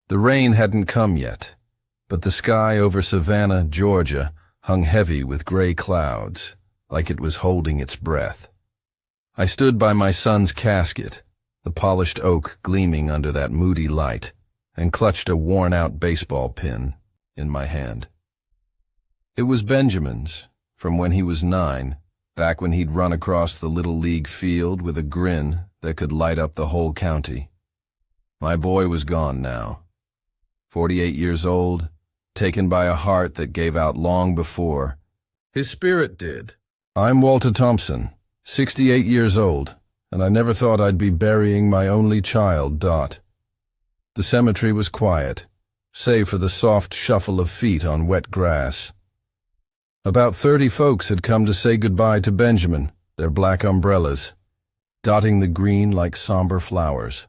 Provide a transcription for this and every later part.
The rain hadn't come yet, but the sky over Savannah, Georgia, hung heavy with gray clouds, like it was holding its breath. I stood by my son's casket, the polished oak gleaming under that moody light, and clutched a worn-out baseball pin in my hand. It was Benjamin's, from when he was 9, back when he'd run across the Little League field with a grin that could light up the whole county. My boy was gone now. 48 years old, taken by a heart that gave out long before his spirit did. I'm Walter Thompson, 68 years old, and I never thought I'd be burying my only child, Dot. The cemetery was quiet, save for the soft shuffle of feet on wet grass. About 30 folks had come to say goodbye to Benjamin, their black umbrellas, dotting the green like somber flowers.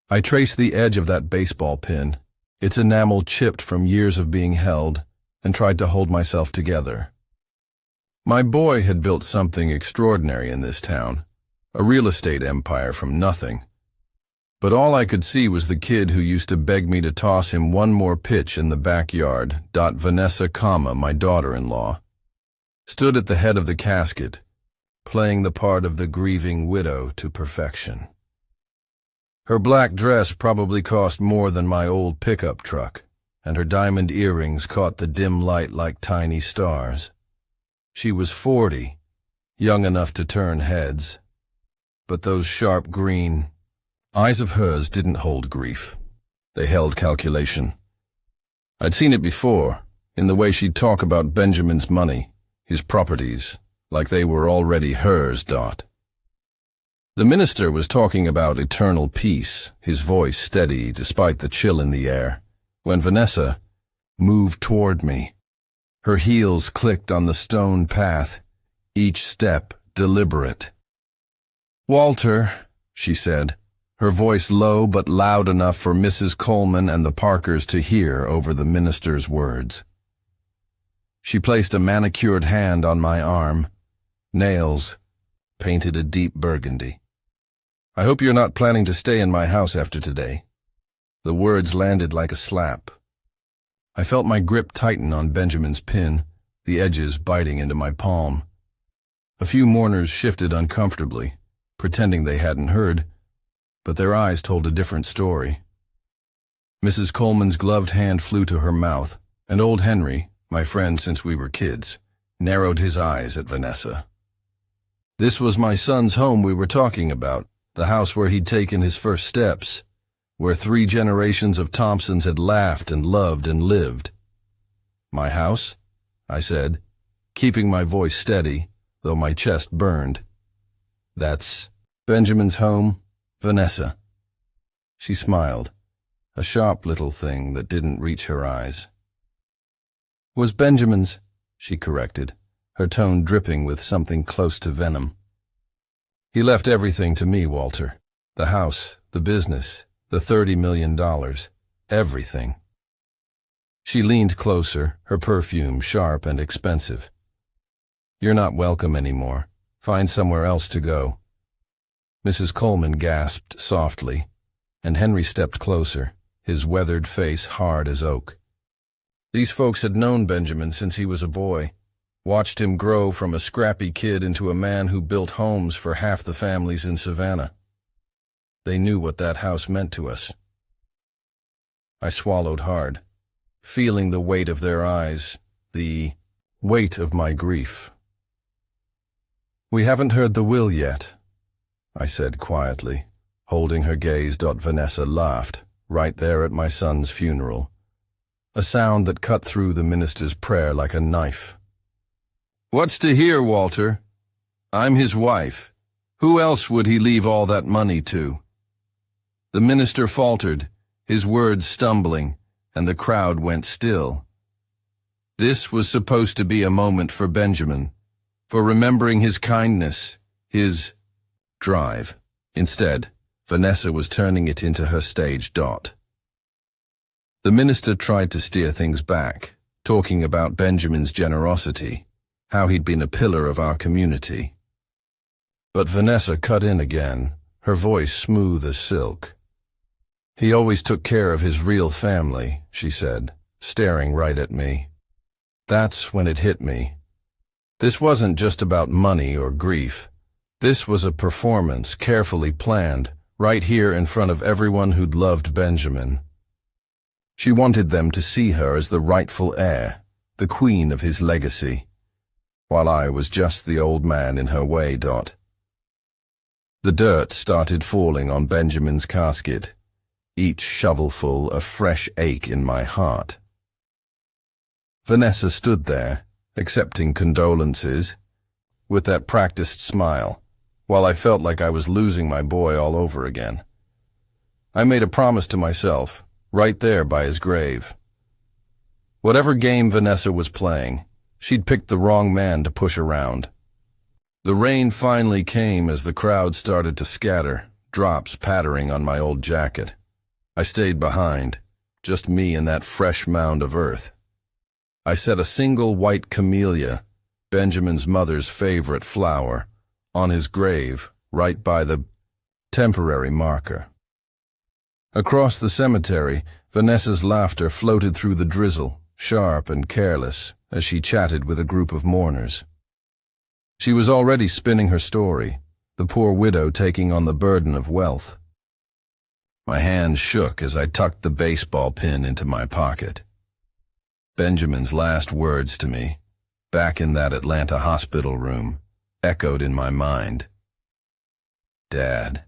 I traced the edge of that baseball pin, its enamel chipped from years of being held, and tried to hold myself together. My boy had built something extraordinary in this town, a real estate empire from nothing. But all I could see was the kid who used to beg me to toss him one more pitch in the backyard. Vanessa, my daughter-in-law, stood at the head of the casket, playing the part of the grieving widow to perfection. Her black dress probably cost more than my old pickup truck, and her diamond earrings caught the dim light like tiny stars. She was 40, young enough to turn heads, but those sharp green eyes of hers didn't hold grief. They held calculation. I'd seen it before, in the way she'd talk about Benjamin's money, his properties, like they were already hers, Dot. The minister was talking about eternal peace, his voice steady despite the chill in the air, when Vanessa moved toward me. Her heels clicked on the stone path, each step deliberate. "Walter," she said, her voice low but loud enough for Mrs. Coleman and the Parkers to hear over the minister's words. She placed a manicured hand on my arm, nails painted a deep burgundy. "I hope you're not planning to stay in my house after today." The words landed like a slap. I felt my grip tighten on Benjamin's pin, the edges biting into my palm. A few mourners shifted uncomfortably, pretending they hadn't heard, but their eyes told a different story. Mrs. Coleman's gloved hand flew to her mouth, and old Henry, my friend since we were kids, narrowed his eyes at Vanessa. This was my son's home we were talking about, the house where he'd taken his first steps, where 3 generations of Thompsons had laughed and loved and lived. "My house?" I said, keeping my voice steady, though my chest burned. "That's Benjamin's home, Vanessa." She smiled, a sharp little thing that didn't reach her eyes. "Was Benjamin's," she corrected, her tone dripping with something close to venom. "He left everything to me, Walter. The house, the business, the $30 million, everything." She leaned closer, her perfume sharp and expensive. "You're not welcome anymore. Find somewhere else to go." Mrs. Coleman gasped softly, and Henry stepped closer, his weathered face hard as oak. These folks had known Benjamin since he was a boy, watched him grow from a scrappy kid into a man who built homes for half the families in Savannah. They knew what that house meant to us. I swallowed hard, feeling the weight of their eyes, the weight of my grief. "We haven't heard the will yet," I said quietly, holding her gaze. Vanessa laughed, right there at my son's funeral, a sound that cut through the minister's prayer like a knife. "What's to hear, Walter? I'm his wife. Who else would he leave all that money to?" The minister faltered, his words stumbling, and the crowd went still. This was supposed to be a moment for Benjamin, for remembering his kindness, his drive. Instead, Vanessa was turning it into her stage. The minister tried to steer things back, talking about Benjamin's generosity, how he'd been a pillar of our community. But Vanessa cut in again, her voice smooth as silk. He always took care of his real family, she said, staring right at me. That's when it hit me. This wasn't just about money or grief. This was a performance carefully planned, right here in front of everyone who'd loved Benjamin. She wanted them to see her as the rightful heir, the queen of his legacy, while I was just the old man in her way. The dirt started falling on Benjamin's casket, each shovelful a fresh ache in my heart. Vanessa stood there, accepting condolences, with that practiced smile, while I felt like I was losing my boy all over again. I made a promise to myself, right there by his grave. Whatever game Vanessa was playing, she'd picked the wrong man to push around. The rain finally came as the crowd started to scatter, drops pattering on my old jacket. I stayed behind, just me and that fresh mound of earth. I set a single white camellia, Benjamin's mother's favorite flower, on his grave, right by the temporary marker. Across the cemetery, Vanessa's laughter floated through the drizzle, sharp and careless, as she chatted with a group of mourners. She was already spinning her story, the poor widow taking on the burden of wealth. My hands shook as I tucked the baseball pin into my pocket. Benjamin's last words to me, back in that Atlanta hospital room, echoed in my mind. Dad,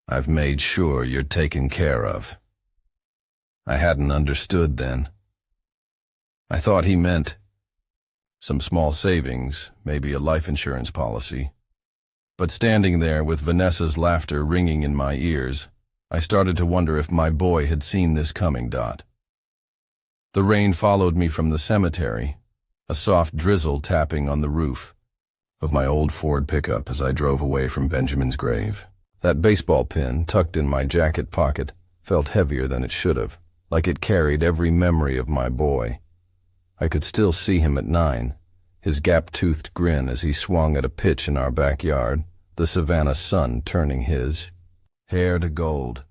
I've made sure you're taken care of. I hadn't understood then. I thought he meant some small savings, maybe a life insurance policy. But standing there with Vanessa's laughter ringing in my ears, I started to wonder if my boy had seen this coming. The rain followed me from the cemetery, a soft drizzle tapping on the roof of my old Ford pickup as I drove away from Benjamin's grave. That baseball pin, tucked in my jacket pocket, felt heavier than it should have, like it carried every memory of my boy. I could still see him at 9, his gap-toothed grin as he swung at a pitch in our backyard, the Savannah sun turning his hair to gold.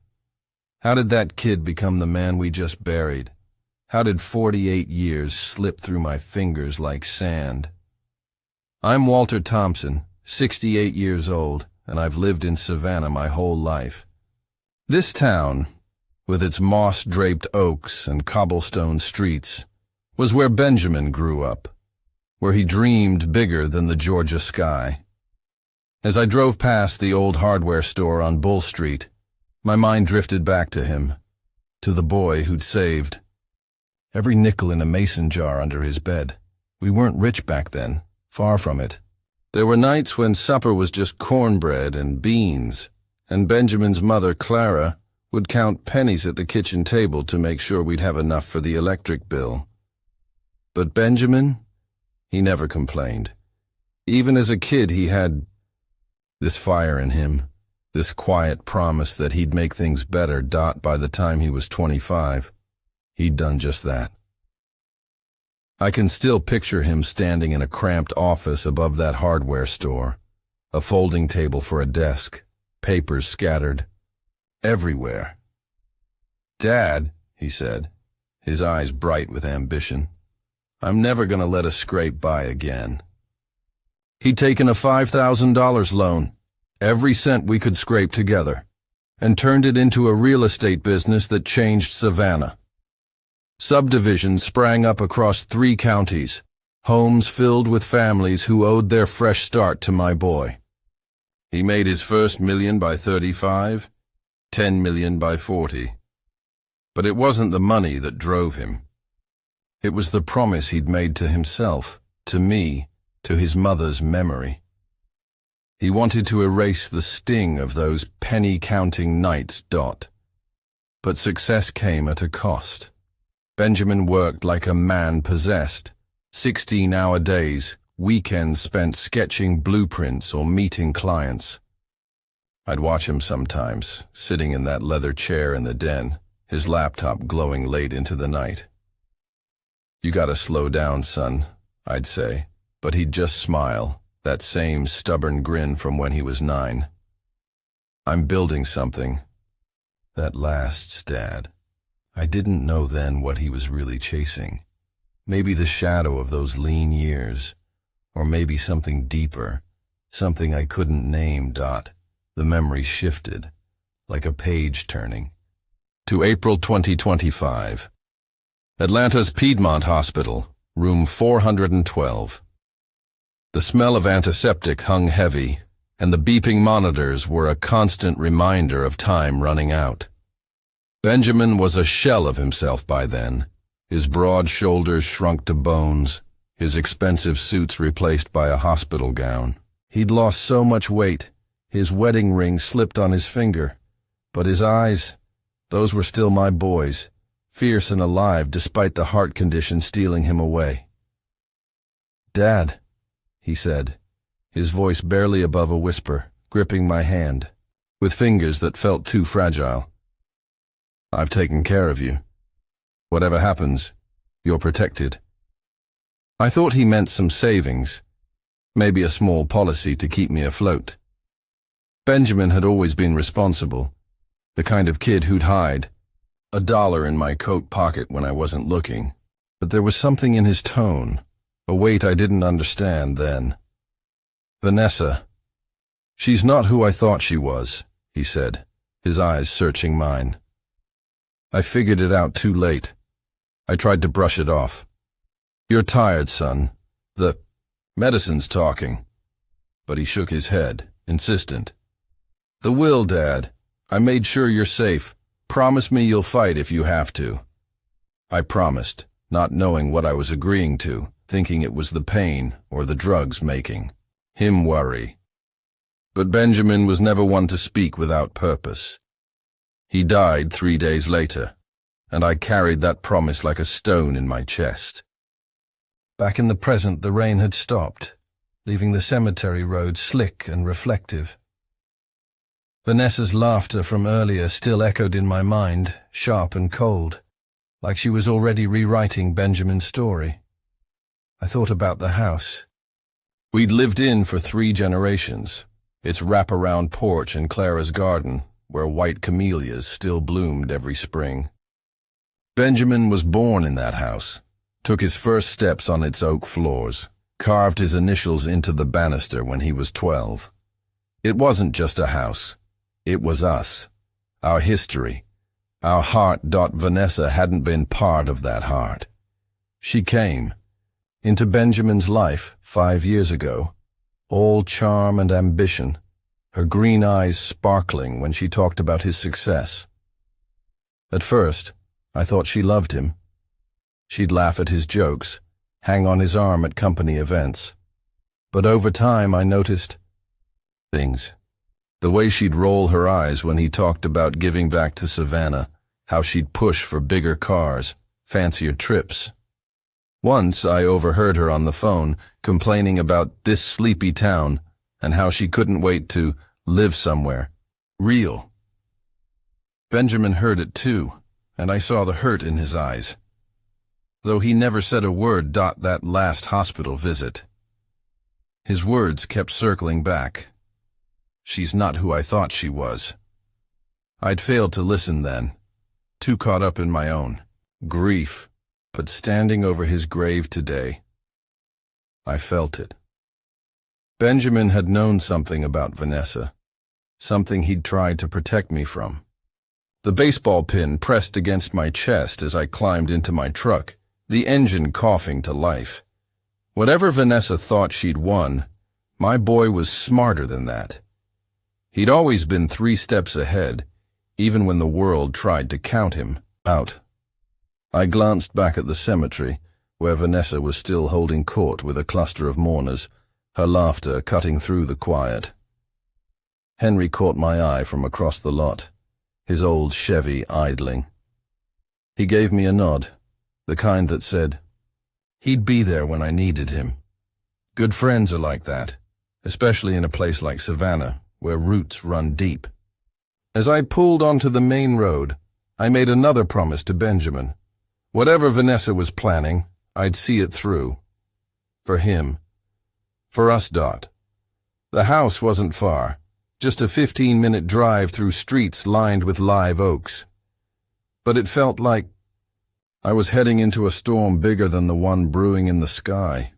How did that kid become the man we just buried? How did 48 years slip through my fingers like sand? I'm Walter Thompson, 68 years old, and I've lived in Savannah my whole life. This town, with its moss-draped oaks and cobblestone streets, was where Benjamin grew up, where he dreamed bigger than the Georgia sky. As I drove past the old hardware store on Bull Street, my mind drifted back to him, to the boy who'd saved every nickel in a mason jar under his bed. We weren't rich back then, far from it. There were nights when supper was just cornbread and beans, and Benjamin's mother, Clara, would count pennies at the kitchen table to make sure we'd have enough for the electric bill. But Benjamin, he never complained. Even as a kid, he had this fire in him, this quiet promise that he'd make things better. By the time he was 25, he'd done just that. I can still picture him standing in a cramped office above that hardware store, a folding table for a desk, papers scattered everywhere. Dad, he said, his eyes bright with ambition, I'm never going to let us scrape by again. He'd taken a $5,000 loan, every cent we could scrape together, and turned it into a real estate business that changed Savannah. Subdivisions sprang up across 3 counties, homes filled with families who owed their fresh start to my boy. He made his first million by 35, 10 million by 40. But it wasn't the money that drove him. It was the promise he'd made to himself, to me, to his mother's memory. He wanted to erase the sting of those penny-counting nights. But success came at a cost. Benjamin worked like a man possessed, 16-hour days, weekends spent sketching blueprints or meeting clients. I'd watch him sometimes, sitting in that leather chair in the den, his laptop glowing late into the night. You gotta slow down, son, I'd say, but he'd just smile, that same stubborn grin from when he was 9. I'm building something. That lasts, Dad. I didn't know then what he was really chasing. Maybe the shadow of those lean years, or maybe something deeper, something I couldn't name. The memory shifted, like a page turning. To April 2025. Atlanta's Piedmont Hospital, room 412. The smell of antiseptic hung heavy, and the beeping monitors were a constant reminder of time running out. Benjamin was a shell of himself by then, his broad shoulders shrunk to bones, his expensive suits replaced by a hospital gown. He'd lost so much weight, his wedding ring slipped on his finger, but his eyes, those were still my boys, fierce and alive despite the heart condition stealing him away. "Dad," he said, his voice barely above a whisper, gripping my hand, with fingers that felt too fragile. "I've taken care of you. Whatever happens, you're protected." I thought he meant some savings, maybe a small policy to keep me afloat. Benjamin had always been responsible, the kind of kid who'd hide $1 in my coat pocket when I wasn't looking, but there was something in his tone, a weight I didn't understand then. "Vanessa, she's not who I thought she was," he said, his eyes searching mine. I figured it out too late. I tried to brush it off. "You're tired, son. The medicine's talking." But he shook his head, insistent. "The will, Dad. I made sure you're safe. Promise me you'll fight if you have to." I promised, not knowing what I was agreeing to, thinking it was the pain or the drugs making him worry. But Benjamin was never one to speak without purpose. He died 3 days later, and I carried that promise like a stone in my chest. Back in the present, the rain had stopped, leaving the cemetery road slick and reflective. Vanessa's laughter from earlier still echoed in my mind, sharp and cold, like she was already rewriting Benjamin's story. I thought about the house. We'd lived in for 3 generations, its wraparound porch in Clara's garden, where white camellias still bloomed every spring. Benjamin was born in that house, took his first steps on its oak floors, carved his initials into the banister when he was 12. It wasn't just a house. It was us, our history, our heart. Vanessa hadn't been part of that heart. She came into Benjamin's life 5 years ago, all charm and ambition, her green eyes sparkling when she talked about his success. At first, I thought she loved him. She'd laugh at his jokes, hang on his arm at company events. But over time I noticed things. The way she'd roll her eyes when he talked about giving back to Savannah, how she'd push for bigger cars, fancier trips. Once I overheard her on the phone complaining about this sleepy town and how she couldn't wait to live somewhere real. Benjamin heard it too, and I saw the hurt in his eyes. Though he never said a word. That last hospital visit. His words kept circling back. She's not who I thought she was. I'd failed to listen then, too caught up in my own grief. But standing over his grave today, I felt it. Benjamin had known something about Vanessa, something he'd tried to protect me from. The baseball pin pressed against my chest as I climbed into my truck, the engine coughing to life. Whatever Vanessa thought she'd won, my boy was smarter than that. He'd always been 3 steps ahead, even when the world tried to count him out. I glanced back at the cemetery, where Vanessa was still holding court with a cluster of mourners, her laughter cutting through the quiet. Henry caught my eye from across the lot, his old Chevy idling. He gave me a nod, the kind that said, he'd be there when I needed him. Good friends are like that, especially in a place like Savannah, where roots run deep. As I pulled onto the main road, I made another promise to Benjamin. Whatever Vanessa was planning, I'd see it through. For him. For us. The house wasn't far, just a 15-minute drive through streets lined with live oaks. But it felt like I was heading into a storm bigger than the one brewing in the sky.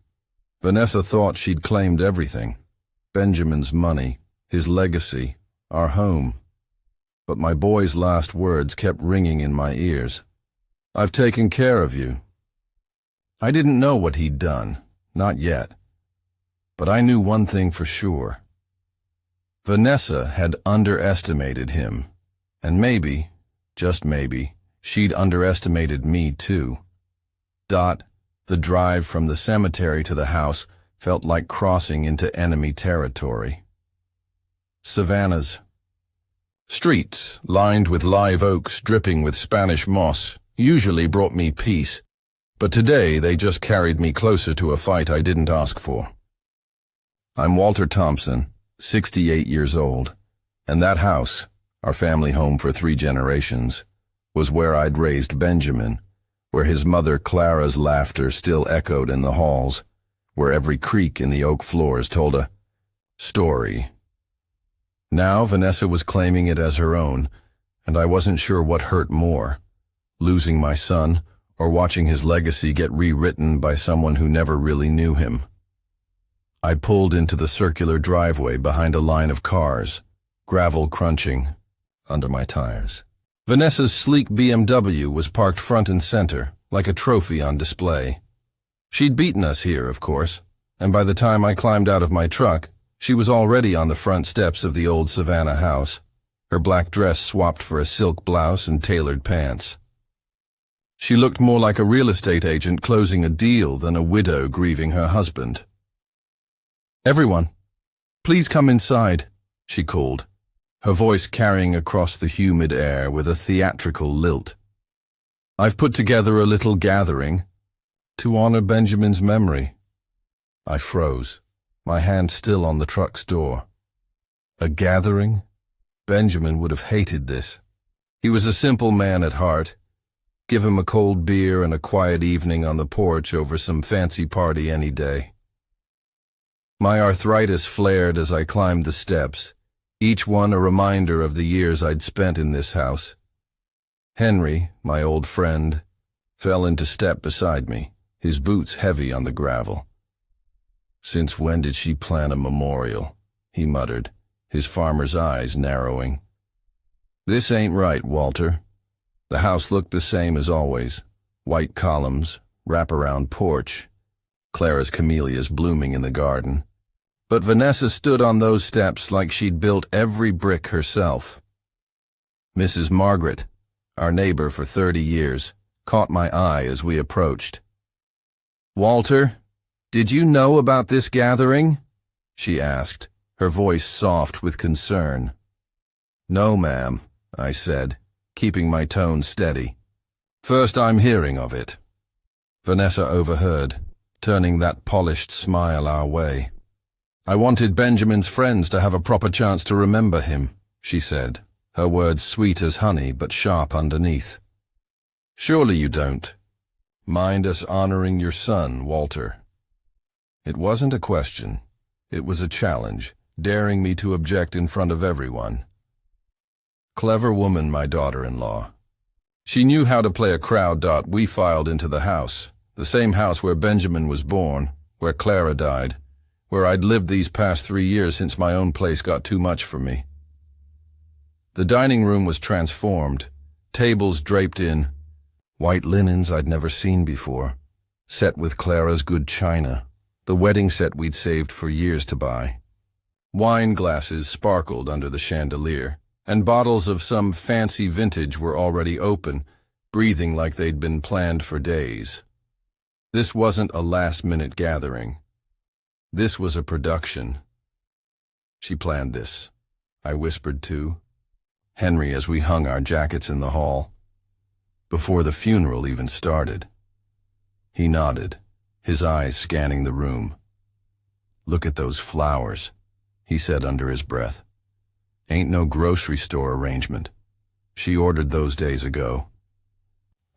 Vanessa thought she'd claimed everything. Benjamin's money, his legacy, our home. But my boy's last words kept ringing in my ears. "I've taken care of you." I didn't know what he'd done, not yet. But I knew one thing for sure. Vanessa had underestimated him, and maybe, just maybe, she'd underestimated me too. The drive from the cemetery to the house felt like crossing into enemy territory. Savannah's streets, lined with live oaks dripping with Spanish moss, usually brought me peace, but today they just carried me closer to a fight I didn't ask for. I'm Walter Thompson, 68 years old, and that house, our family home for 3 generations, was where I'd raised Benjamin, where his mother Clara's laughter still echoed in the halls, where every creak in the oak floors told a story. Now Vanessa was claiming it as her own, and I wasn't sure what hurt more, losing my son or watching his legacy get rewritten by someone who never really knew him. I pulled into the circular driveway behind a line of cars, gravel crunching under my tires. Vanessa's sleek BMW was parked front and center, like a trophy on display. She'd beaten us here, of course, and by the time I climbed out of my truck, she was already on the front steps of the old Savannah house, her black dress swapped for a silk blouse and tailored pants. She looked more like a real estate agent closing a deal than a widow grieving her husband. "Everyone, please come inside," she called, her voice carrying across the humid air with a theatrical lilt. "I've put together a little gathering to honor Benjamin's memory." I froze, my hand still on the truck's door. A gathering? Benjamin would have hated this. He was a simple man at heart. Give him a cold beer and a quiet evening on the porch over some fancy party any day. My arthritis flared as I climbed the steps, each one a reminder of the years I'd spent in this house. Henry, my old friend, fell into step beside me, his boots heavy on the gravel. "Since when did she plan a memorial?" he muttered, his farmer's eyes narrowing. "This ain't right, Walter." The house looked the same as always. White columns, wraparound porch, Clara's camellias blooming in the garden. But Vanessa stood on those steps like she'd built every brick herself. Mrs. Margaret, our neighbor for 30 years, caught my eye as we approached. "Walter, did you know about this gathering?" she asked, her voice soft with concern. "No, ma'am," I said, keeping my tone steady. "First I'm hearing of it." Vanessa overheard, turning that polished smile our way. "I wanted Benjamin's friends to have a proper chance to remember him," she said, her words sweet as honey but sharp underneath. "Surely you don't mind us honoring your son, Walter?" It wasn't a question. It was a challenge, daring me to object in front of everyone. Clever woman, my daughter-in-law. She knew how to play a crowd. We filed into the house, the same house where Benjamin was born, where Clara died, where I'd lived these past 3 years since my own place got too much for me. The dining room was transformed, tables draped in, white linens I'd never seen before, set with Clara's good china, the wedding set we'd saved for years to buy. Wine glasses sparkled under the chandelier, and bottles of some fancy vintage were already open, breathing like they'd been planned for days. This wasn't a last-minute gathering. This was a production. "She planned this," I whispered to Henry as we hung our jackets in the hall, before the funeral even started. He nodded, his eyes scanning the room. "Look at those flowers," he said under his breath. "Ain't no grocery store arrangement. She ordered those days ago."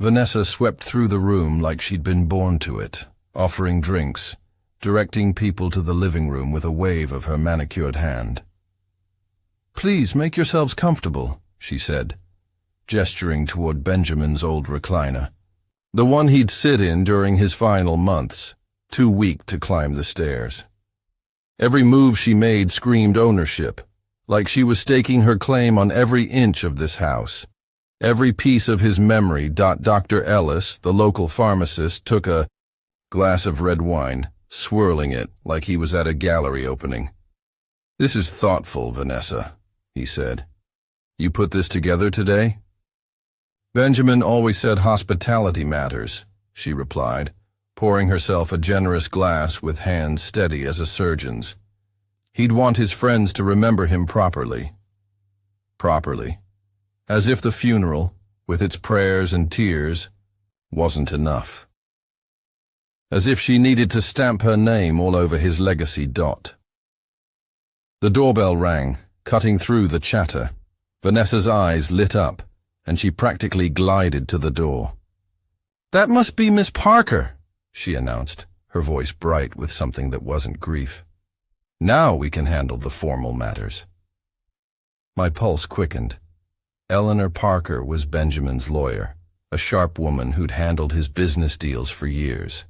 Vanessa swept through the room like she'd been born to it, offering drinks, directing people to the living room with a wave of her manicured hand. Please make yourselves comfortable, she said, gesturing toward Benjamin's old recliner, the one he'd sit in during his final months, too weak to climb the stairs. Every move she made screamed ownership, like she was staking her claim on every inch of this house. Every piece of his memory. Dr. Ellis, the local pharmacist, took a glass of red wine, swirling it like he was at a gallery opening. "This is thoughtful, Vanessa," he said. "You put this together today?" "Benjamin always said hospitality matters," she replied, pouring herself a generous glass with hands steady as a surgeon's. He'd want his friends to remember him properly. Properly. As if the funeral, with its prayers and tears, wasn't enough. As if she needed to stamp her name all over his legacy. The doorbell rang, cutting through the chatter. Vanessa's eyes lit up, and she practically glided to the door. "That must be Miss Parker," she announced, her voice bright with something that wasn't grief. "Now we can handle the formal matters." My pulse quickened. Eleanor Parker was Benjamin's lawyer, a sharp woman who'd handled his business deals for years.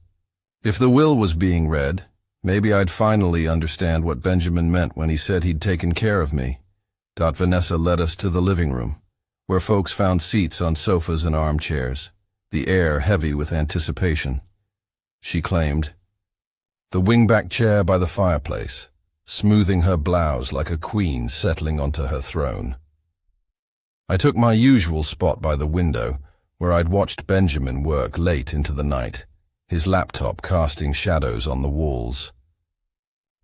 If the will was being read, maybe I'd finally understand what Benjamin meant when he said he'd taken care of me. Vanessa led us to the living room, where folks found seats on sofas and armchairs, the air heavy with anticipation. She claimed, the wingback chair by the fireplace, smoothing her blouse like a queen settling onto her throne. I took my usual spot by the window, where I'd watched Benjamin work late into the night, his laptop casting shadows on the walls.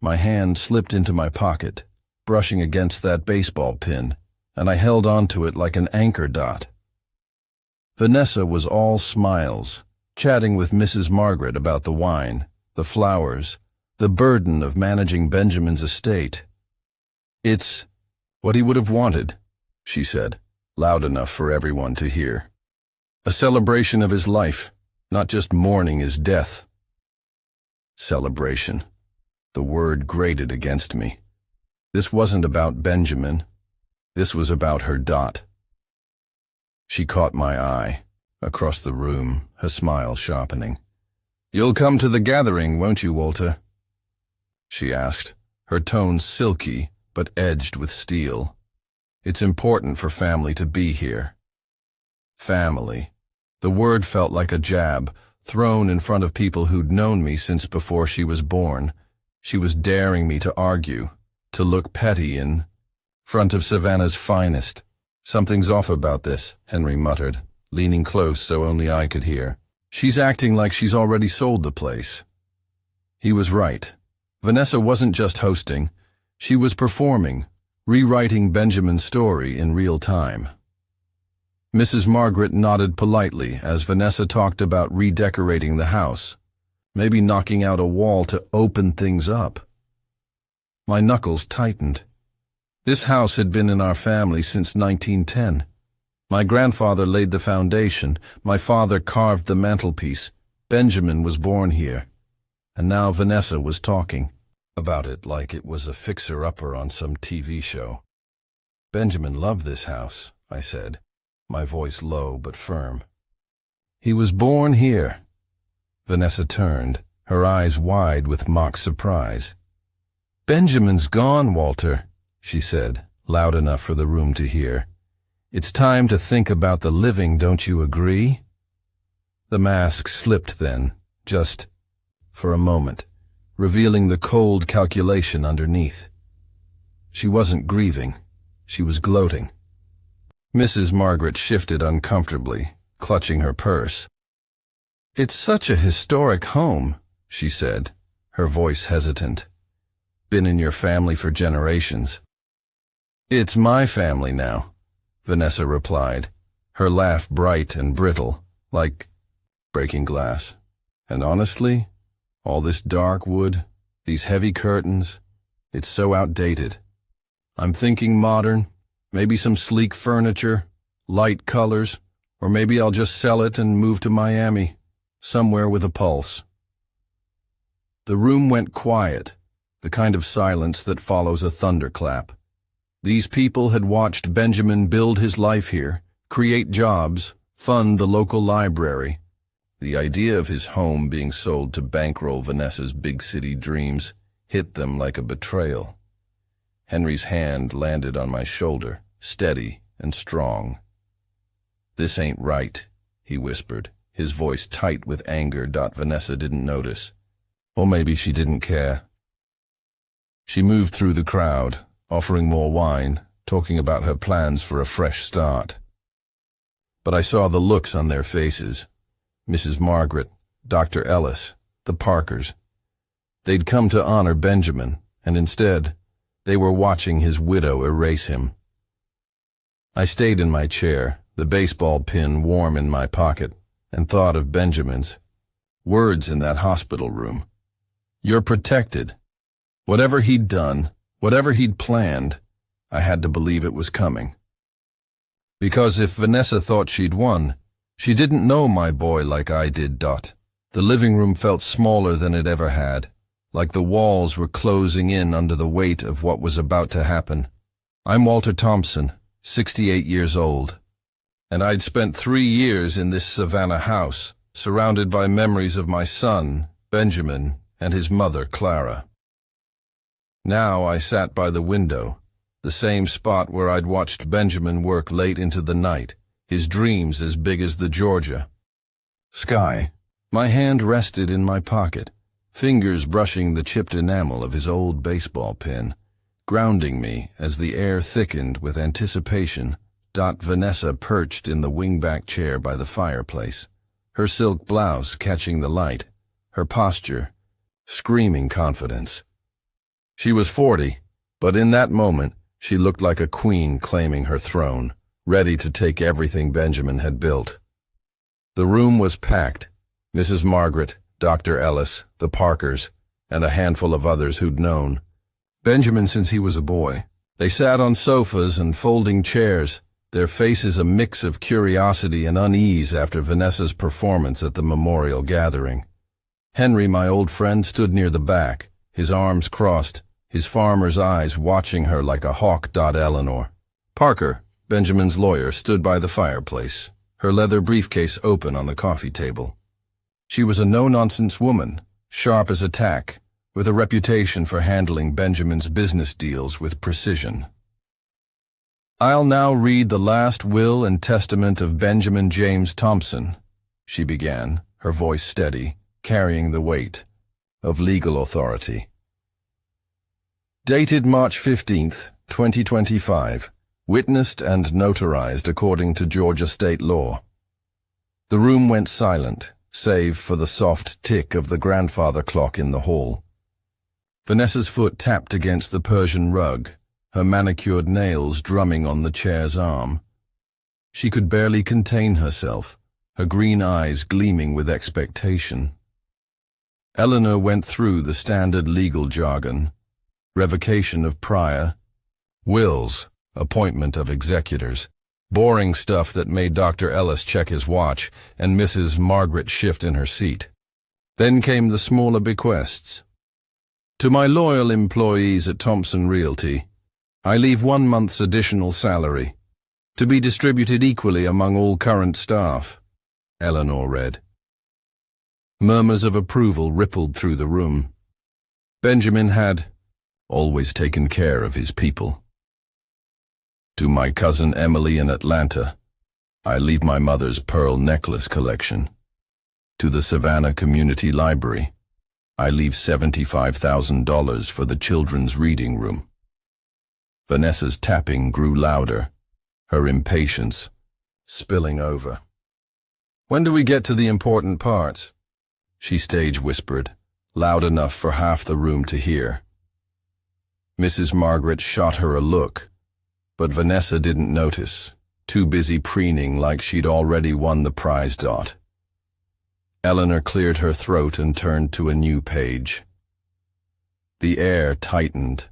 My hand slipped into my pocket, brushing against that baseball pin, and I held onto it like an anchor dot. Vanessa was all smiles, chatting with Mrs. Margaret about the wine, the flowers, the burden of managing Benjamin's estate. "It's what he would have wanted," she said, loud enough for everyone to hear. "A celebration of his life, not just mourning his death." Celebration. The word grated against me. This wasn't about Benjamin. This was about her. She caught my eye, across the room, her smile sharpening. "You'll come to the gathering, won't you, Walter?" she asked, her tone silky but edged with steel. "It's important for family to be here." Family. The word felt like a jab, thrown in front of people who'd known me since before she was born. She was daring me to argue, to look petty in front of Savannah's finest. "Something's off about this," Henry muttered, leaning close so only I could hear. "She's acting like she's already sold the place." He was right. Vanessa wasn't just hosting. She was performing, rewriting Benjamin's story in real time. Mrs. Margaret nodded politely as Vanessa talked about redecorating the house, maybe knocking out a wall to open things up. My knuckles tightened. This house had been in our family since 1910. My grandfather laid the foundation, my father carved the mantelpiece, Benjamin was born here, and now Vanessa was talking about it like it was a fixer-upper on some TV show. "Benjamin loved this house," I said, my voice low but firm. "He was born here." Vanessa turned, her eyes wide with mock surprise. "Benjamin's gone, Walter," she said, loud enough for the room to hear. "It's time to think about the living, don't you agree?" The mask slipped then, just for a moment, revealing the cold calculation underneath. She wasn't grieving, she was gloating. Mrs. Margaret shifted uncomfortably, clutching her purse. "It's such a historic home," she said, her voice hesitant. "Been in your family for generations." "It's my family now," Vanessa replied, her laugh bright and brittle, like breaking glass. "And honestly, all this dark wood, these heavy curtains, it's so outdated. I'm thinking modern, maybe some sleek furniture, light colors, or maybe I'll just sell it and move to Miami, somewhere with a pulse." The room went quiet, the kind of silence that follows a thunderclap. These people had watched Benjamin build his life here, create jobs, fund the local library. The idea of his home being sold to bankroll Vanessa's big city dreams hit them like a betrayal. Henry's hand landed on my shoulder, steady and strong. "This ain't right," he whispered, his voice tight with anger. Vanessa didn't notice. Or maybe she didn't care. She moved through the crowd, offering more wine, talking about her plans for a fresh start. But I saw the looks on their faces. Mrs. Margaret, Dr. Ellis, the Parkers. They'd come to honor Benjamin, and instead, they were watching his widow erase him. I stayed in my chair, the baseball pin warm in my pocket, and thought of Benjamin's words in that hospital room. "You're protected." Whatever he'd done, whatever he'd planned, I had to believe it was coming. Because if Vanessa thought she'd won, she didn't know my boy like I did. The living room felt smaller than it ever had, like the walls were closing in under the weight of what was about to happen. I'm Walter Thompson, 68 years old, and I'd spent 3 years in this Savannah house, surrounded by memories of my son, Benjamin, and his mother, Clara. Now I sat by the window, the same spot where I'd watched Benjamin work late into the night, his dreams as big as the Georgia sky. My hand rested in my pocket, fingers brushing the chipped enamel of his old baseball pin, grounding me as the air thickened with anticipation. Vanessa perched in the wingback chair by the fireplace, her silk blouse catching the light, her posture screaming confidence. She was 40, but in that moment, she looked like a queen claiming her throne, ready to take everything Benjamin had built. The room was packed. Mrs. Margaret, Dr. Ellis, the Parkers, and a handful of others who'd known Benjamin since he was a boy. They sat on sofas and folding chairs, their faces a mix of curiosity and unease after Vanessa's performance at the memorial gathering. Henry, my old friend, stood near the back, his arms crossed, his farmer's eyes watching her like a hawk. Eleanor Parker, Benjamin's lawyer, stood by the fireplace, her leather briefcase open on the coffee table. She was a no-nonsense woman, sharp as a tack, with a reputation for handling Benjamin's business deals with precision. "I'll now read the last will and testament of Benjamin James Thompson," she began, her voice steady, carrying the weight of legal authority. "Dated March 15th, 2025, witnessed and notarized according to Georgia state law." The room went silent, save for the soft tick of the grandfather clock in the hall. Vanessa's foot tapped against the Persian rug, her manicured nails drumming on the chair's arm. She could barely contain herself, her green eyes gleaming with expectation. Eleanor went through the standard legal jargon: revocation of prior, wills, appointment of executors, boring stuff that made Dr. Ellis check his watch and Mrs. Margaret shift in her seat. Then came the smaller bequests. "To my loyal employees at Thompson Realty, I leave 1 month's additional salary, to be distributed equally among all current staff," Eleanor read. Murmurs of approval rippled through the room. Benjamin had always taken care of his people. "To my cousin Emily in Atlanta, I leave my mother's pearl necklace collection. To the Savannah Community Library, I leave $75,000 for the children's reading room." Vanessa's tapping grew louder, her impatience spilling over. "When do we get to the important parts?" she stage whispered, loud enough for half the room to hear. Mrs. Margaret shot her a look, but Vanessa didn't notice, too busy preening like she'd already won the prize. Eleanor cleared her throat and turned to a new page. The air tightened,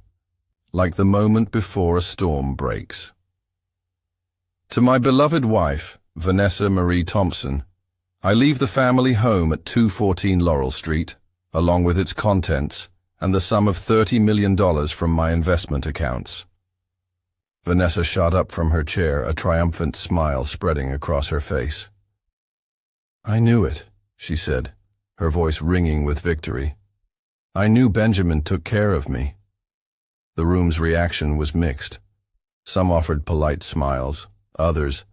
like the moment before a storm breaks. "To my beloved wife, Vanessa Marie Thompson, I leave the family home at 214 Laurel Street, along with its contents, and the sum of $30 million from my investment accounts." Vanessa shot up from her chair, a triumphant smile spreading across her face. "I knew it," she said, her voice ringing with victory. "I knew Benjamin took care of me." The room's reaction was mixed. Some offered polite smiles, others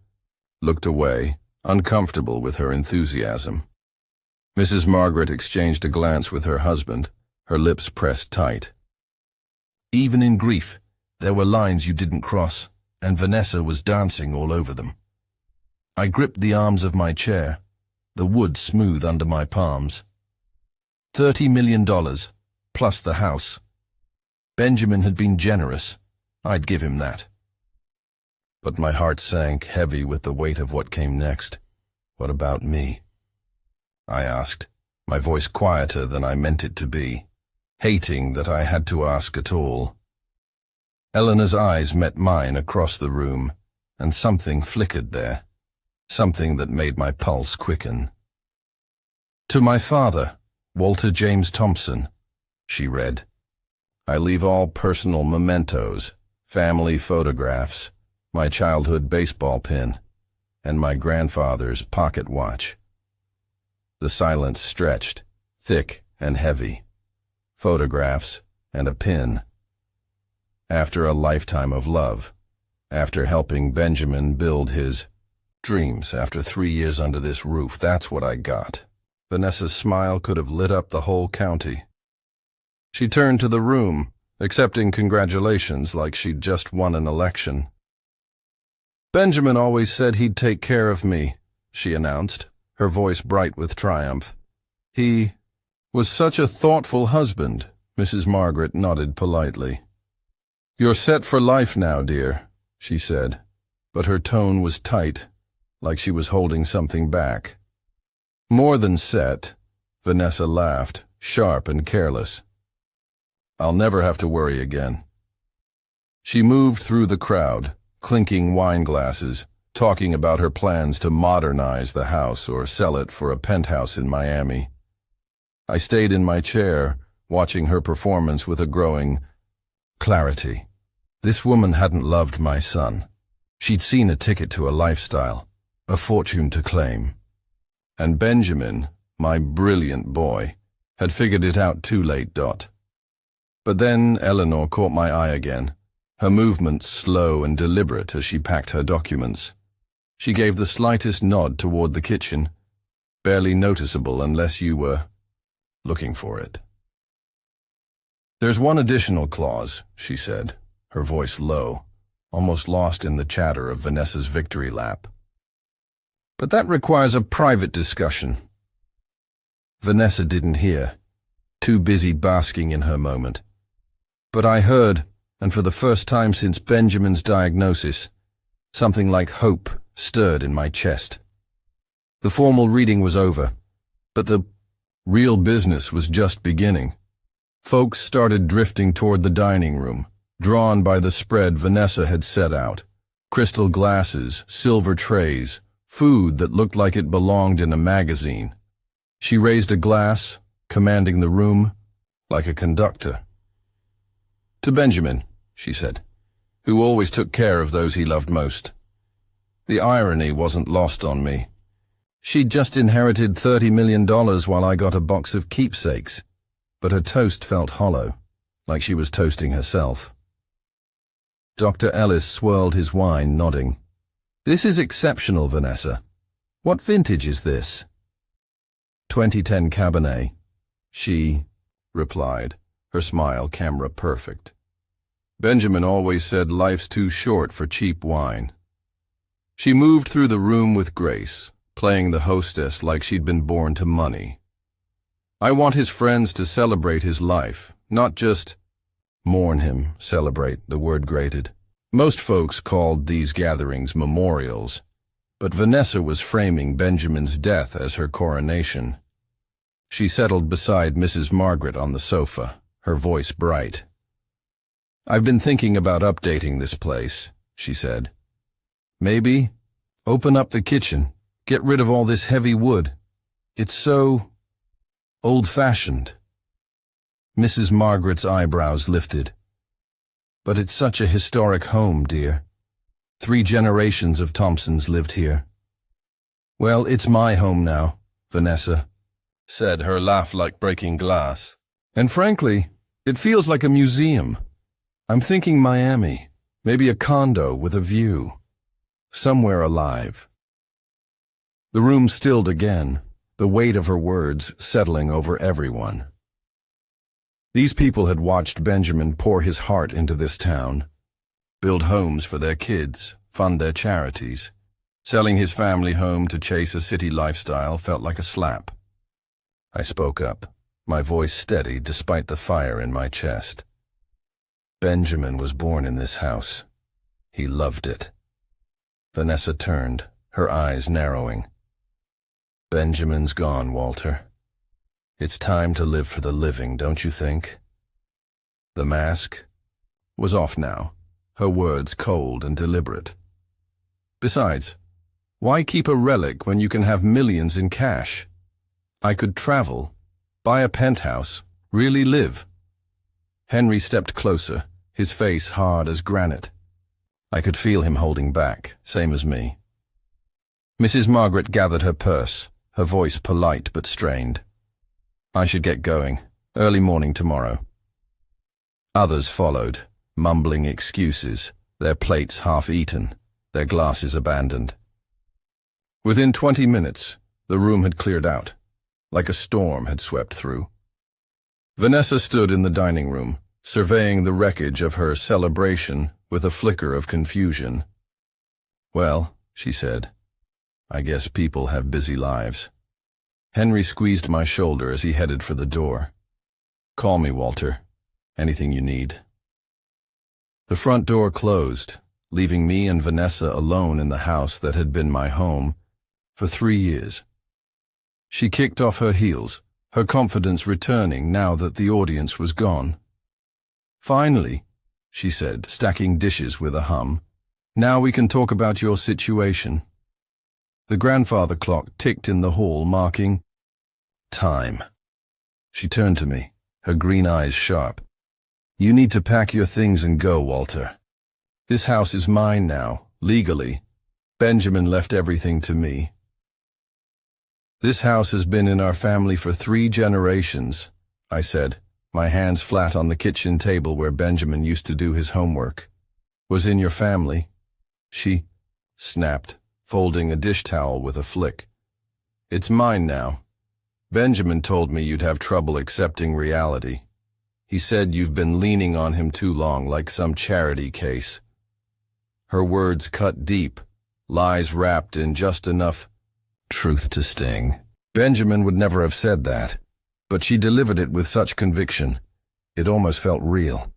looked away, uncomfortable with her enthusiasm. Mrs. Margaret exchanged a glance with her husband, her lips pressed tight. "Even in grief, there were lines you didn't cross, and Vanessa was dancing all over them." I gripped the arms of my chair, the wood smooth under my palms. $30 million, plus the house. Benjamin had been generous. I'd give him that. But my heart sank heavy with the weight of what came next. "What about me?" I asked, my voice quieter than I meant it to be, hating that I had to ask at all. Eleanor's eyes met mine across the room, and something flickered there, something that made my pulse quicken. "To my father, Walter James Thompson," she read. "I leave all personal mementos, family photographs, my childhood baseball pin, and my grandfather's pocket watch." The silence stretched, thick and heavy. Photographs and a pin. After a lifetime of love, after helping Benjamin build his dreams, after 3 years under this roof, that's what I got. Vanessa's smile could have lit up the whole county. She turned to the room, accepting congratulations like she'd just won an election. "Benjamin always said he'd take care of me," she announced, her voice bright with triumph. "He was such a thoughtful husband," Mrs. Margaret nodded politely. "You're set for life now, dear," she said, but her tone was tight, like she was holding something back. "More than set," Vanessa laughed, sharp and careless. "I'll never have to worry again." She moved through the crowd, clinking wine glasses, talking about her plans to modernize the house or sell it for a penthouse in Miami. I stayed in my chair, watching her performance with a growing clarity. This woman hadn't loved my son. She'd seen a ticket to a lifestyle, a fortune to claim. And Benjamin, my brilliant boy, had figured it out too late. But then Eleanor caught my eye again, her movements slow and deliberate as she packed her documents. She gave the slightest nod toward the kitchen, barely noticeable unless you were looking for it. "There's one additional clause," she said, her voice low, almost lost in the chatter of Vanessa's victory lap. "But that requires a private discussion." Vanessa didn't hear, too busy basking in her moment. But I heard, and for the first time since Benjamin's diagnosis, something like hope stirred in my chest. The formal reading was over, but the real business was just beginning. Folks started drifting toward the dining room, drawn by the spread Vanessa had set out. Crystal glasses, silver trays, food that looked like it belonged in a magazine. She raised a glass, commanding the room like a conductor. "To Benjamin," she said, "who always took care of those he loved most." The irony wasn't lost on me. She'd just inherited $30 million while I got a box of keepsakes, but her toast felt hollow, like she was toasting herself. Dr. Ellis swirled his wine, nodding. "This is exceptional, Vanessa. What vintage is this?" 2010 Cabernet, she replied, her smile camera perfect. "Benjamin always said life's too short for cheap wine." She moved through the room with grace, playing the hostess like she'd been born to money. "I want his friends to celebrate his life, not just mourn him." Celebrate, the word grated. Most folks called these gatherings memorials, but Vanessa was framing Benjamin's death as her coronation. She settled beside Mrs. Margaret on the sofa, her voice bright. "I've been thinking about updating this place," she said. "Maybe open up the kitchen, get rid of all this heavy wood. It's so old-fashioned." Mrs. Margaret's eyebrows lifted. But it's such a historic home, dear. 3 generations of Thompsons lived here. Well, it's my home now, Vanessa said, her laugh like breaking glass. And frankly, it feels like a museum. I'm thinking Miami, maybe a condo with a view. Somewhere alive. The room stilled again, the weight of her words settling over everyone. These people had watched Benjamin pour his heart into this town, build homes for their kids, fund their charities. Selling his family home to chase a city lifestyle felt like a slap. I spoke up, my voice steady despite the fire in my chest. Benjamin was born in this house. He loved it. Vanessa turned, her eyes narrowing. Benjamin's gone, Walter. It's time to live for the living, don't you think? The mask was off now, her words cold and deliberate. Besides, why keep a relic when you can have millions in cash? I could travel, buy a penthouse, really live. Henry stepped closer, his face hard as granite. I could feel him holding back, same as me. Mrs. Margaret gathered her purse, her voice polite but strained. I should get going, early morning tomorrow. Others followed, mumbling excuses, their plates half-eaten, their glasses abandoned. Within 20 minutes, the room had cleared out, like a storm had swept through. Vanessa stood in the dining room, surveying the wreckage of her celebration with a flicker of confusion. Well, she said, I guess people have busy lives. Henry squeezed my shoulder as he headed for the door. Call me, Walter. Anything you need. The front door closed, leaving me and Vanessa alone in the house that had been my home for 3 years. She kicked off her heels, her confidence returning now that the audience was gone. Finally, she said, stacking dishes with a hum, now we can talk about your situation. The grandfather clock ticked in the hall, marking time. She turned to me, her green eyes sharp. You need to pack your things and go, Walter. This house is mine now, legally. Benjamin left everything to me. This house has been in our family for 3 generations, I said, my hands flat on the kitchen table where Benjamin used to do his homework. Was in your family? She snapped, folding a dish towel with a flick. It's mine now. Benjamin told me you'd have trouble accepting reality. He said you've been leaning on him too long, like some charity case. Her words cut deep, lies wrapped in just enough truth to sting. Benjamin would never have said that, but she delivered it with such conviction. It almost felt real.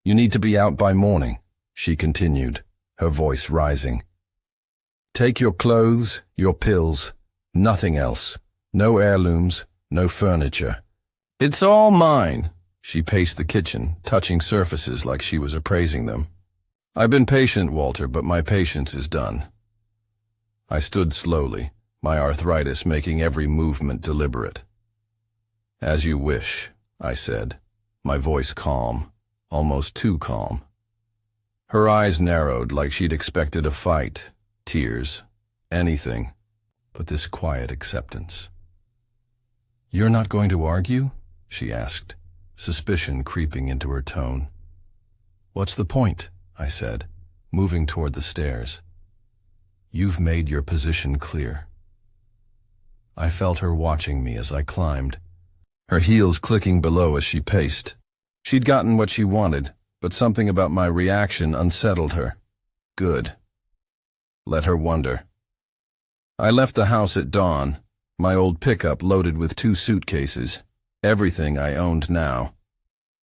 You need to be out by morning, she continued, her voice rising. Take your clothes, your pills, nothing else. No heirlooms, no furniture. It's all mine. She paced the kitchen, touching surfaces like she was appraising them. I've been patient, Walter, but my patience is done. I stood slowly, my arthritis making every movement deliberate. As you wish, I said, my voice calm, almost too calm. Her eyes narrowed like she'd expected a fight, tears, anything, but this quiet acceptance. You're not going to argue? She asked, suspicion creeping into her tone. What's the point? I said, moving toward the stairs. You've made your position clear. I felt her watching me as I climbed, her heels clicking below as she paced. She'd gotten what she wanted, but something about my reaction unsettled her. Good. Let her wonder. I left the house at dawn, my old pickup loaded with 2 suitcases, everything I owned now.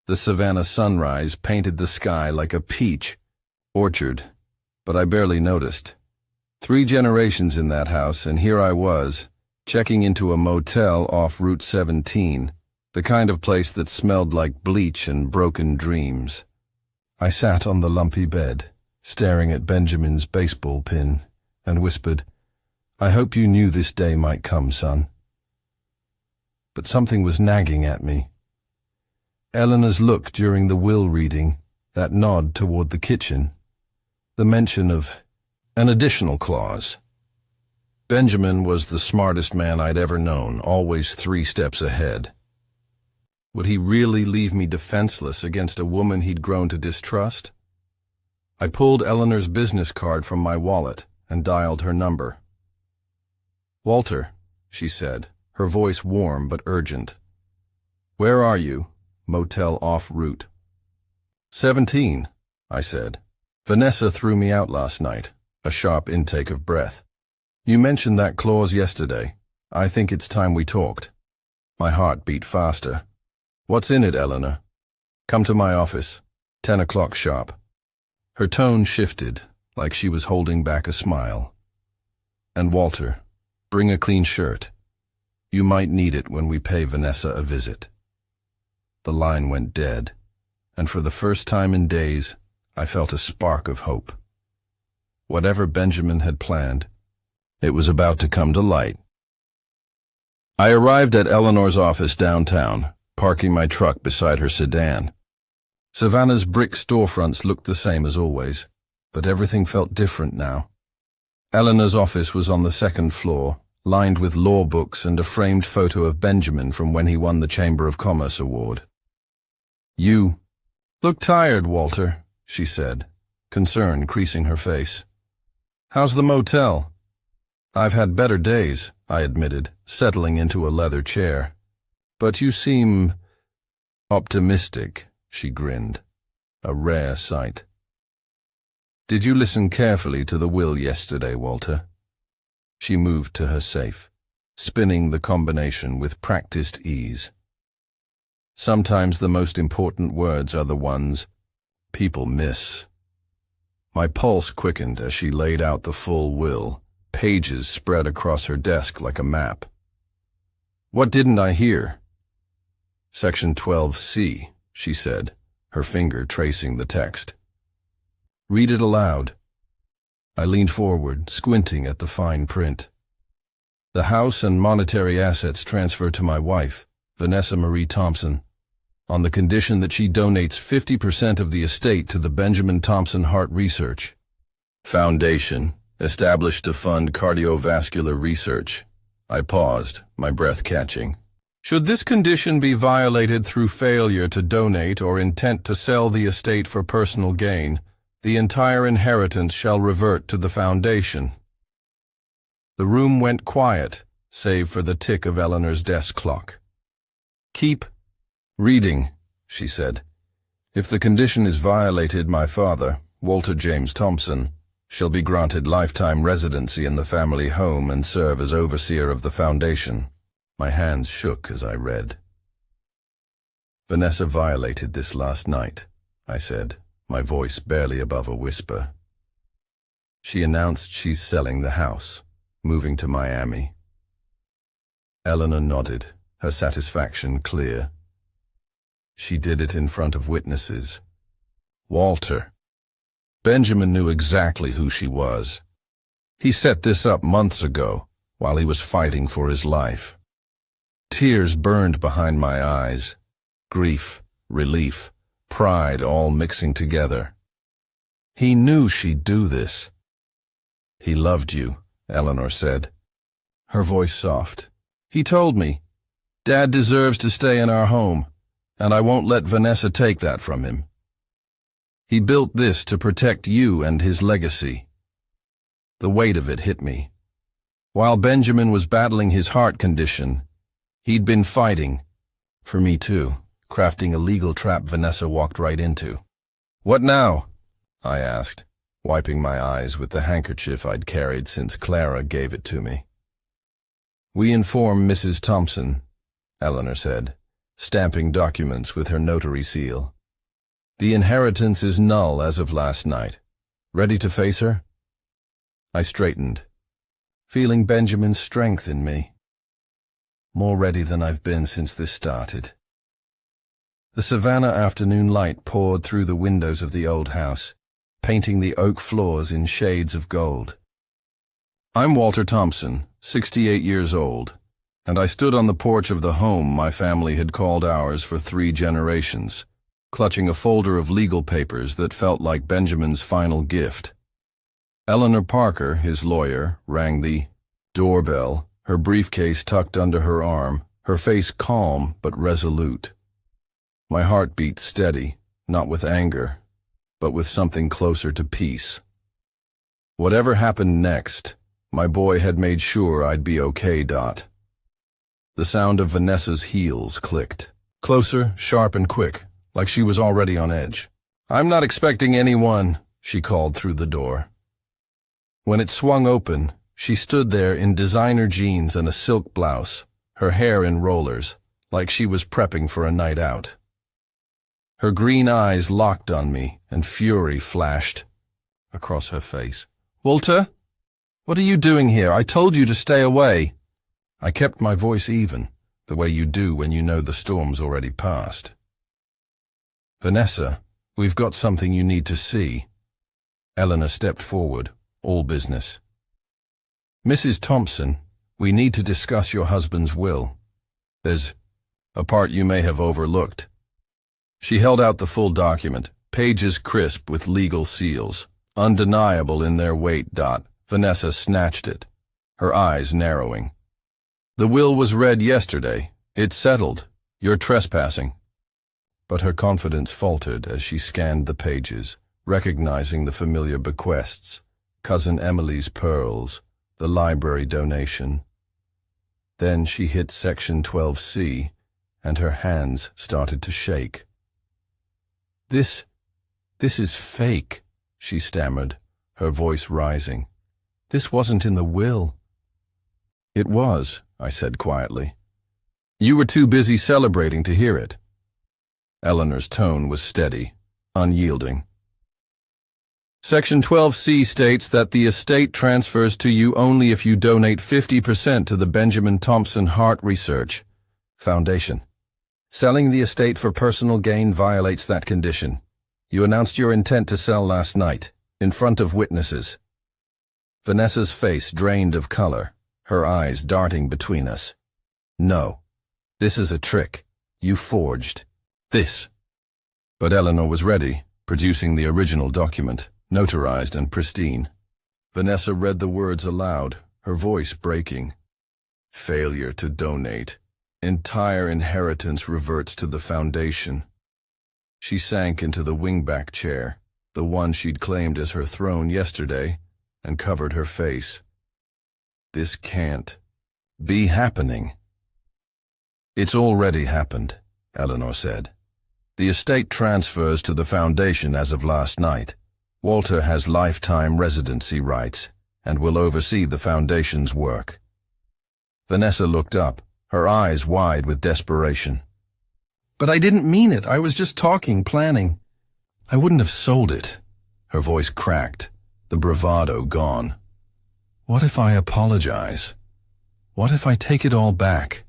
The Savannah sunrise painted the sky like a peach orchard, but I barely noticed. 3 generations in that house, and here I was, checking into a motel off Route 17, the kind of place that smelled like bleach and broken dreams. I sat on the lumpy bed, staring at Benjamin's baseball pin, and whispered, I hope you knew this day might come, son. But something was nagging at me. Eleanor's look during the will reading, That nod toward the kitchen, the mention of an additional clause. Benjamin was the smartest man I'd ever known, always 3 steps ahead. Would he really leave me defenseless against a woman he'd grown to distrust? I pulled Eleanor's business card from my wallet and dialed her number. "Walter," she said, her voice warm but urgent. "Where are you?" "Motel off route." 17, I said. "Vanessa threw me out last night," a sharp intake of breath. "You mentioned that clause yesterday. I think it's time we talked." My heart beat faster. "What's in it, Eleanor?" "Come to my office. 10 o'clock sharp." Her tone shifted, like she was holding back a smile. "And Walter, bring a clean shirt. You might need it when we pay Vanessa a visit." The line went dead, and for the first time in days, I felt a spark of hope. Whatever Benjamin had planned, it was about to come to light. I arrived at Eleanor's office downtown, parking my truck beside her sedan. Savannah's brick storefronts looked the same as always, but everything felt different now. Eleanor's office was on the 2nd floor, lined with law books and a framed photo of Benjamin from when he won the Chamber of Commerce award. "You look tired, Walter," she said, concern creasing her face. "How's the motel?" "I've had better days," I admitted, settling into a leather chair. "But you seem optimistic," she grinned, a rare sight. "Did you listen carefully to the will yesterday, Walter?" She moved to her safe, spinning the combination with practiced ease. Sometimes the most important words are the ones people miss. My pulse quickened as she laid out the full will, pages spread across her desk like a map. "What didn't I hear?" "Section 12C, she said, her finger tracing the text. "Read it aloud." I leaned forward, squinting at the fine print. "The house and monetary assets transferred to my wife, Vanessa Marie Thompson, on the condition that she donates 50% of the estate to the Benjamin Thompson Heart Research Foundation, established to fund cardiovascular research." I paused, my breath catching. "Should this condition be violated through failure to donate or intent to sell the estate for personal gain, the entire inheritance shall revert to the foundation." The room went quiet, save for the tick of Eleanor's desk clock. "Keep reading," she said. "If the condition is violated, my father, Walter James Thompson, shall be granted lifetime residency in the family home and serve as overseer of the foundation." My hands shook as I read. "Vanessa violated this last night," I said, my voice barely above a whisper. "She announced she's selling the house, moving to Miami." Eleanor nodded, her satisfaction clear. "She did it in front of witnesses. Walter. Benjamin knew exactly who she was. He set this up months ago, while he was fighting for his life." Tears burned behind my eyes. Grief, relief, pride all mixing together. He knew she'd do this. "He loved you," Eleanor said, her voice soft. "He told me, Dad deserves to stay in our home, and I won't let Vanessa take that from him. He built this to protect you and his legacy." The weight of it hit me. While Benjamin was battling his heart condition, he'd been fighting, for me too, crafting a legal trap Vanessa walked right into. "What now?" I asked, wiping my eyes with the handkerchief I'd carried since Clara gave it to me. "We inform Mrs. Thompson," Eleanor said, stamping documents with her notary seal. "The inheritance is null as of last night. Ready to face her?" I straightened, feeling Benjamin's strength in me. More ready than I've been since this started. The Savannah afternoon light poured through the windows of the old house, painting the oak floors in shades of gold. "I'm Walter Thompson, 68 years old, and I stood on the porch of the home my family had called ours for 3 generations, clutching a folder of legal papers that felt like Benjamin's final gift. Eleanor Parker, his lawyer, rang the doorbell, her briefcase tucked under her arm, her face calm but resolute. My heart beat steady, not with anger, but with something closer to peace. Whatever happened next, my boy had made sure I'd be okay. The sound of Vanessa's heels clicked. Closer, sharp and quick, like she was already on edge. "I'm not expecting anyone," she called through the door. When it swung open, she stood there in designer jeans and a silk blouse, her hair in rollers, like she was prepping for a night out. Her green eyes locked on me, and fury flashed across her face. "Walter? What are you doing here? I told you to stay away." I kept my voice even, the way you do when you know the storm's already passed. "Vanessa, we've got something you need to see." Eleanor stepped forward, all business. "Mrs. Thompson, we need to discuss your husband's will. There's a part you may have overlooked." She held out the full document, pages crisp with legal seals, undeniable in their weight. Vanessa snatched it, her eyes narrowing. "The will was read yesterday. It's settled. You're trespassing." But her confidence faltered as she scanned the pages, recognizing the familiar bequests, Cousin Emily's pearls, the library donation. Then she hit Section 12C, and her hands started to shake. This is fake," she stammered, her voice rising. "This wasn't in the will." "It was," I said quietly. "You were too busy celebrating to hear it." Eleanor's tone was steady, unyielding. "Section 12C states that the estate transfers to you only if you donate 50% to the Benjamin Thompson Heart Research Foundation. Selling the estate for personal gain violates that condition. You announced your intent to sell last night, in front of witnesses." Vanessa's face drained of color, her eyes darting between us. "No, this is a trick. You forged this." But Eleanor was ready, producing the original document, notarized and pristine. Vanessa read the words aloud, her voice breaking. "Failure to donate. Entire inheritance reverts to the foundation." She sank into the wingback chair, the one she'd claimed as her throne yesterday, and covered her face. "This can't be happening." "It's already happened," Eleanor said. "The estate transfers to the foundation as of last night. Walter has lifetime residency rights and will oversee the foundation's work." Vanessa looked up, her eyes wide with desperation. "But I didn't mean it. I was just talking, planning." "I wouldn't have sold it." Her voice cracked, the bravado gone. "What if I apologize? What if I take it all back?"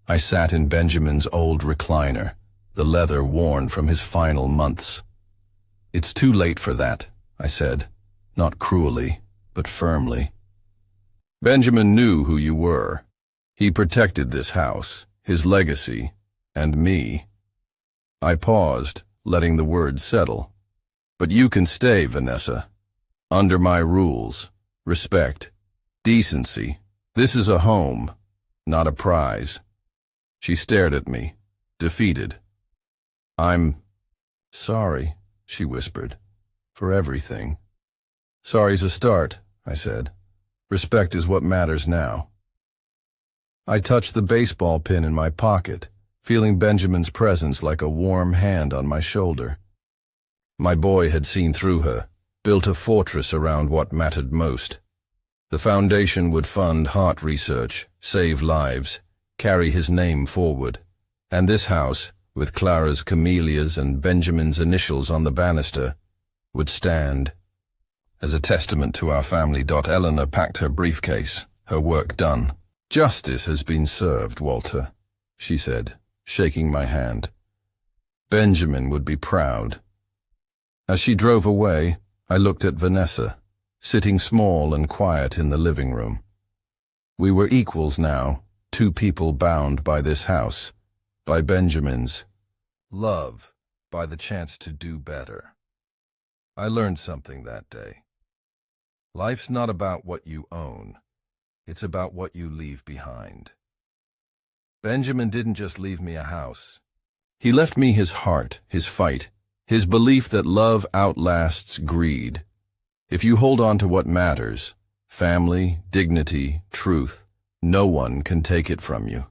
I sat in Benjamin's old recliner, the leather worn from his final months. "It's too late for that," I said, not cruelly, but firmly. "Benjamin knew who you were. He protected this house, his legacy, and me." I paused, letting the words settle. "But you can stay, Vanessa. Under my rules, respect, decency. This is a home, not a prize." She stared at me, defeated. "I'm sorry," she whispered, "for everything." "Sorry's a start," I said. "Respect is what matters now." I touched the baseball pin in my pocket, feeling Benjamin's presence like a warm hand on my shoulder. My boy had seen through her, built a fortress around what mattered most. The foundation would fund heart research, save lives, carry his name forward. And this house, with Clara's camellias and Benjamin's initials on the banister, would stand as a testament to our family. Eleanor packed her briefcase, her work done. "Justice has been served, Walter," she said, shaking my hand. "Benjamin would be proud." As she drove away, I looked at Vanessa, sitting small and quiet in the living room. We were equals now, two people bound by this house, by Benjamin's love. by the chance to do better. I learned something that day. Life's not about what you own. It's about what you leave behind. Benjamin didn't just leave me a house. He left me his heart, his fight, his belief that love outlasts greed. If you hold on to what matters, family, dignity, truth, no one can take it from you.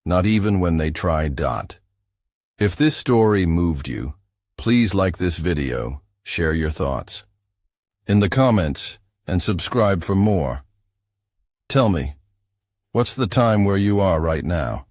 Not even when they try. If this story moved you, please like this video, share your thoughts in the comments, and subscribe for more. Tell me, what's the time where you are right now?